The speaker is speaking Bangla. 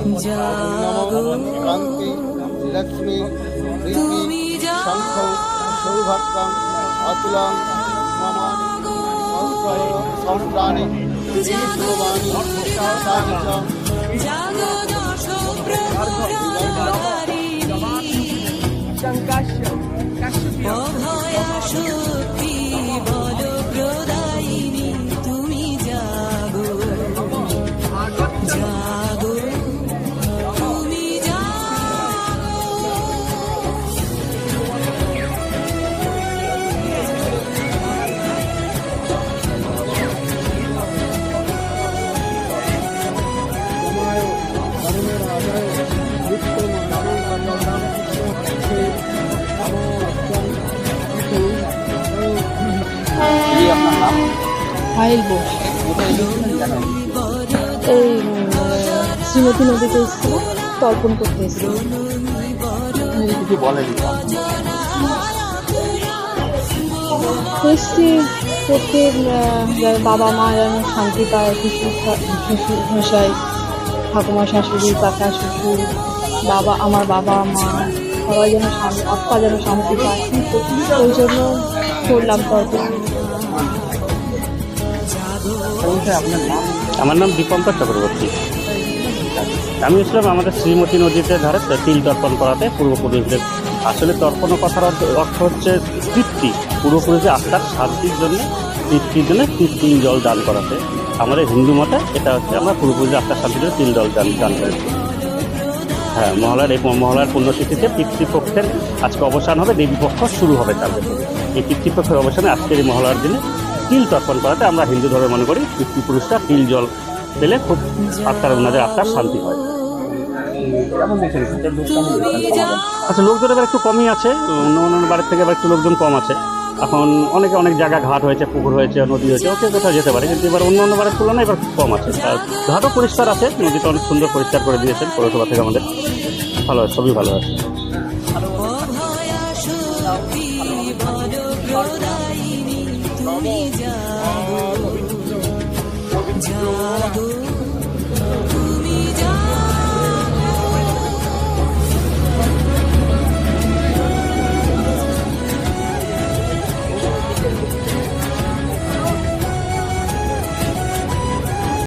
নম ক্রান্তি লক্ষ্মী প্রীতি শঙ্খ সৌভাগ্যং অতুলং মম সংপ্রাণি বিশ্ববাণী পায়েল বোস এই শ্রীমতী নদীতে এসেছিল, তর্পণ করতে এসেছিল। কিছু বলেনি এসছি প্রত্যেক বাবা মা যেন শান্তি পায়, শ্বশুর মশাই, ঠাকুমা শাশুড়ি, কাকা শ্বশুর, আমার বাবা মা সবাই যেন আত্মা যেন শান্তি পায়, ওই জন্য করলাম তর্পণ। আমার নাম দীপঙ্কর চক্রবর্তী। আমি এসলাম আমাদের শ্রীমতী নদীতে ধারে তিল তর্পণ করাতে পূর্বপুরুষদের। আসলে তর্পণ কথার অর্থ হচ্ছে তৃপ্তি, পূর্বপুরুষের আত্মার শান্তির জন্য, তৃপ্তির জন্য তিল জল দান করাতে। আমাদের হিন্দু মতে এটা হচ্ছে আমরা পূর্বপুরুষের আত্মার শান্তির জন্য তিল জল দান করেছি। হ্যাঁ, মহালয়ার পুণ্যতিথিতে পিতৃপক্ষের আজকে অবসান হবে, দেবীপক্ষ শুরু হবে কালকে। এই পিতৃপক্ষের অবসানে আজকের এই মহালয়ার দিনে তিল তর্পণ করাতে আমরা হিন্দু ধর্মে মনে করি পিতৃপুরুষরা তিল জল পেলে খুব ওনাদের আত্মার শান্তি হয়। আচ্ছা, লোকজন এবার একটু কমই আছে, অন্য বাড়ির থেকে এবার একটু লোকজন কম আছে। এখন অনেক জায়গা ঘাট হয়েছে, পুকুর হয়েছে, নদী হয়েছে, ওকে কোথাও যেতে পারে, কিন্তু এবার অন্য বাড়ির তুলনায় এবার কম আছে। আর ঘাটও পরিষ্কার আছে, নদীটা অনেক সুন্দর পরিষ্কার করে দিয়েছেন পৌরসভা থেকে আমাদের। ভালো আছে, সবই ভালো আছে।